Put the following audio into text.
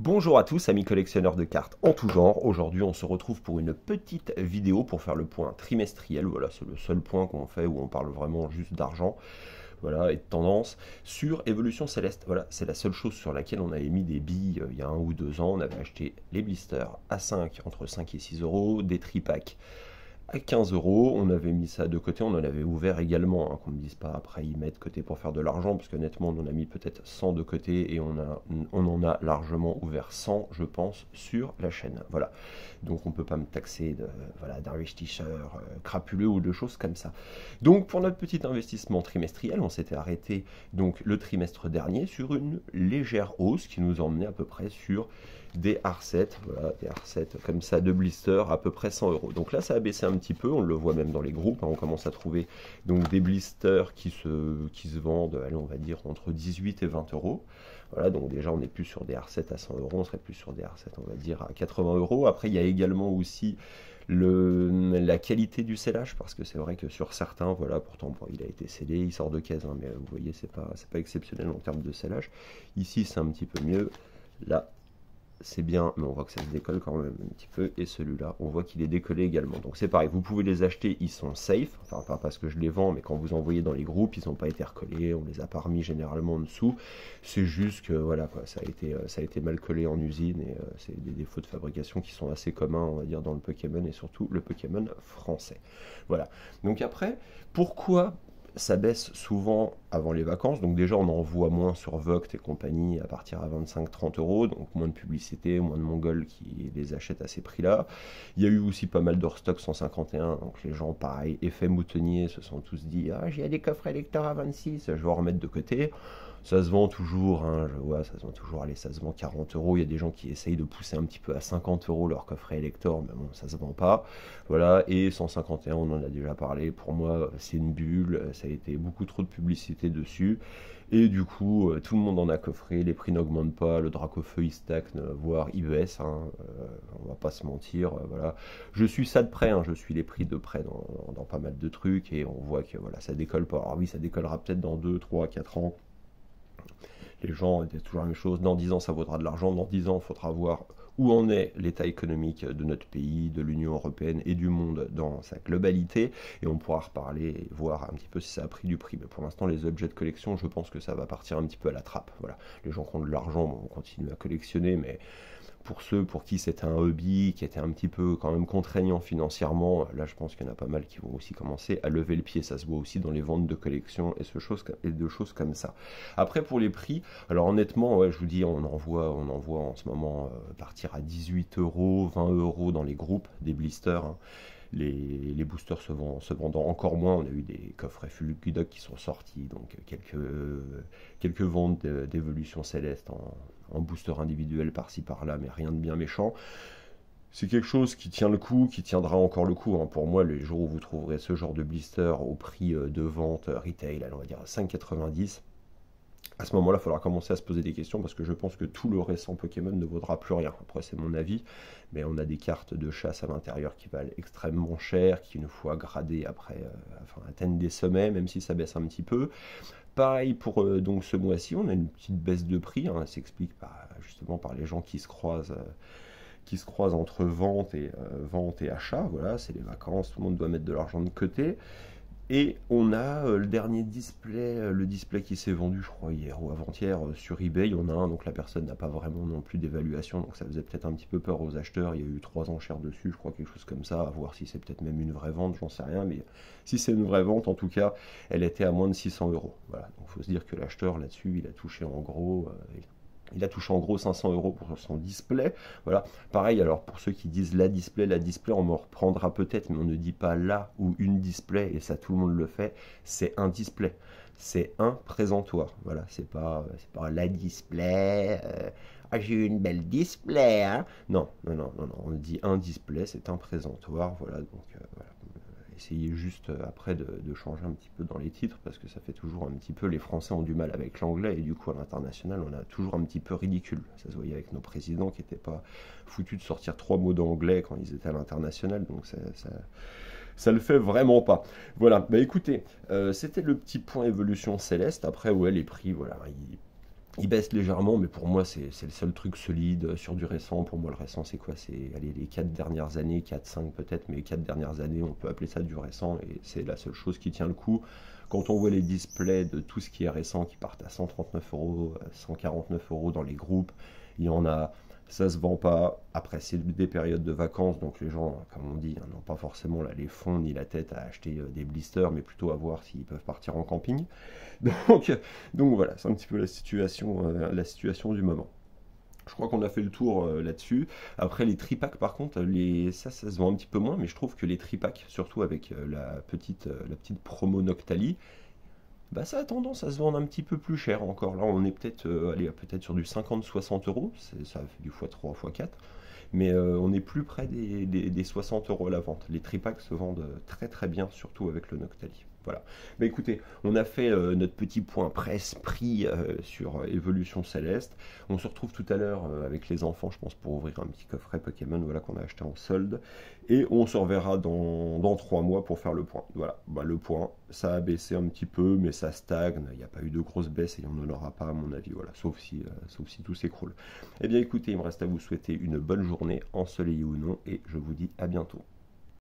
Bonjour à tous, amis collectionneurs de cartes en tout genre. Aujourd'hui, on se retrouve pour une petite vidéo pour faire le point trimestriel. Voilà, c'est le seul point qu'on fait où on parle vraiment juste d'argent, voilà, et de tendance sur Évolution Céleste. Voilà, c'est la seule chose sur laquelle on avait mis des billes il y a 1 ou 2 ans. On avait acheté les blisters à 5, entre 5 et 6 euros, des tripacks à 15 euros. On avait mis ça de côté, on en avait ouvert également, hein, qu'on ne me dise pas après y mettre de côté pour faire de l'argent, parce qu'honnêtement on en a mis peut-être 100 de côté et on en a largement ouvert 100, je pense, sur la chaîne. Voilà, donc on ne peut pas me taxer de, voilà, d'investisseur crapuleux ou de choses comme ça. Donc pour notre petit investissement trimestriel, on s'était arrêté donc le trimestre dernier sur une légère hausse qui nous emmenait à peu près sur des R7, voilà, des R7 comme ça de blister à peu près 100 euros. Donc là ça a baissé un petit peu, on le voit même dans les groupes, hein, on commence à trouver donc des blisters qui se vendent, allez, on va dire entre 18 et 20 euros. Voilà, donc déjà on n'est plus sur des R7 à 100 euros, on serait plus sur des R7 on va dire à 80 euros. Après il y a également aussi la qualité du scellage, parce que c'est vrai que sur certains, voilà, pourtant bon, il a été scellé, il sort de caisse, hein, mais vous voyez c'est pas exceptionnel en termes de scellage. Ici c'est un petit peu mieux, là c'est bien, mais on voit que ça se décolle quand même un petit peu, et celui-là, on voit qu'il est décollé également. Donc c'est pareil, vous pouvez les acheter, ils sont safe, enfin pas parce que je les vends, mais quand vous envoyez dans les groupes, ils n'ont pas été recollés, on les a pas remis généralement en dessous, c'est juste que voilà, quoi, ça a été mal collé en usine, et c'est des défauts de fabrication qui sont assez communs, on va dire, dans le Pokémon, et surtout le Pokémon français. Voilà, donc après, pourquoi ça baisse souvent avant les vacances, donc déjà on en voit moins sur Vogt et compagnie à partir à 25-30 euros, donc moins de publicité, moins de Mongols qui les achètent à ces prix-là. Il y a eu aussi pas mal d'Orstock 151, donc les gens, pareil, effet moutonnier, se sont tous dit « Ah, j'ai des coffrets lecteurs à 26, je vais en remettre de côté ». Ça se vend toujours, hein, je vois, ça se vend toujours, allez, ça se vend 40 euros. Il y a des gens qui essayent de pousser un petit peu à 50 euros leur coffret Elector, mais bon, ça se vend pas. Voilà, et 151, on en a déjà parlé. Pour moi, c'est une bulle, ça a été beaucoup trop de publicité dessus. Et du coup, tout le monde en a coffré, les prix n'augmentent pas, le Dracofeu il stagne, voire il baisse, hein, on va pas se mentir, voilà. Je suis ça de près, hein, je suis les prix de près dans pas mal de trucs, et on voit que voilà, ça décolle pas. Alors oui, ça décollera peut-être dans 2, 3, 4 ans. Les gens disent toujours la même chose, dans 10 ans ça vaudra de l'argent, dans 10 ans il faudra voir où en est l'état économique de notre pays, de l'Union européenne et du monde dans sa globalité, et on pourra reparler et voir un petit peu si ça a pris du prix. Mais pour l'instant, les objets de collection, je pense que ça va partir un petit peu à la trappe. Voilà. Les gens qui ont de l'argent vont continuer à collectionner, mais pour ceux pour qui c'était un hobby, qui était un petit peu quand même contraignant financièrement, là je pense qu'il y en a pas mal qui vont aussi commencer à lever le pied. Ça se voit aussi dans les ventes de collection et de choses comme ça. Après pour les prix, alors honnêtement, ouais, je vous dis, on en voit en ce moment partir à 18 euros, 20 euros dans les groupes des blisters, hein. Les boosters se vendant encore moins. On a eu des coffrets Fulgudoc qui sont sortis, donc quelques ventes d'évolution céleste en booster individuel par-ci par-là, mais rien de bien méchant. C'est quelque chose qui tient le coup, qui tiendra encore le coup, hein. Pour moi, les jours où vous trouverez ce genre de blister au prix de vente retail, on va dire à 5,90, à ce moment-là, il faudra commencer à se poser des questions, parce que je pense que tout le récent Pokémon ne vaudra plus rien. Après, c'est mon avis, mais on a des cartes de chasse à l'intérieur qui valent extrêmement cher, qui, une fois gradées après, enfin, atteignent des sommets, même si ça baisse un petit peu. Pareil pour donc ce mois-ci, on a une petite baisse de prix, hein, ça s'explique justement par les gens qui se croisent entre vente et achat. Voilà, c'est les vacances, tout le monde doit mettre de l'argent de côté. Et on a le dernier display, le display qui s'est vendu, je crois, hier ou avant-hier sur eBay. Il y en a un, donc la personne n'a pas vraiment non plus d'évaluation, donc ça faisait peut-être un petit peu peur aux acheteurs. Il y a eu 3 enchères dessus, je crois, quelque chose comme ça, à voir si c'est peut-être même une vraie vente, j'en sais rien. Mais si c'est une vraie vente, en tout cas, elle était à moins de 600 euros. Voilà, donc il faut se dire que l'acheteur là-dessus, il a touché en gros. Il a touché en gros 500 euros pour son display. Voilà. Pareil, alors pour ceux qui disent la display, on me reprendra peut-être, mais on ne dit pas la ou une display, et ça tout le monde le fait. C'est un display. C'est un présentoir. Voilà, c'est pas la display. Ah, j'ai eu une belle display, hein. Non, non, non, non, non. On dit un display, c'est un présentoir. Voilà, donc voilà. Essayez juste après de changer un petit peu dans les titres, parce que ça fait toujours un petit peu, les Français ont du mal avec l'anglais, et du coup à l'international on a toujours un petit peu ridicule. Ça se voyait avec nos présidents qui n'étaient pas foutus de sortir 3 mots d'anglais quand ils étaient à l'international, donc ça le fait vraiment pas. Voilà, bah écoutez, c'était le petit point évolution céleste. Après, ouais, les prix, voilà, Il baisse légèrement, mais pour moi, c'est le seul truc solide sur du récent. Pour moi, le récent, c'est quoi? C'est allez, les 4 dernières années, 4-5 peut-être, mais les 4 dernières années, on peut appeler ça du récent, et c'est la seule chose qui tient le coup. Quand on voit les displays de tout ce qui est récent qui partent à 139 euros, 149 euros dans les groupes, il y en a, ça se vend pas. Après, c'est des périodes de vacances, donc les gens, comme on dit, hein, n'ont pas forcément là, les fonds ni la tête à acheter des blisters, mais plutôt à voir s'ils peuvent partir en camping. Donc, donc voilà, c'est un petit peu la situation du moment. Je crois qu'on a fait le tour là-dessus. Après, les tripacks, par contre, ça se vend un petit peu moins, mais je trouve que les tripacks, surtout avec la petite promo Noctali, bah, ça a tendance à se vendre un petit peu plus cher encore. Là, on est peut-être allez, peut-être sur du 50-60 euros, ça fait du x3, x4, mais on est plus près des 60 euros à la vente. Les tripacks se vendent très très bien, surtout avec le Noctali. Voilà. Bah écoutez, on a fait notre petit point presse-prix sur Évolution Céleste. On se retrouve tout à l'heure avec les enfants, je pense, pour ouvrir un petit coffret Pokémon voilà, qu'on a acheté en solde. Et on se reverra dans 3 mois pour faire le point. Voilà, bah, le point, ça a baissé un petit peu, mais ça stagne. Il n'y a pas eu de grosse baisse et on n'en aura pas, à mon avis. Voilà, sauf si tout s'écroule. Eh bien écoutez, il me reste à vous souhaiter une bonne journée, ensoleillée ou non, et je vous dis à bientôt.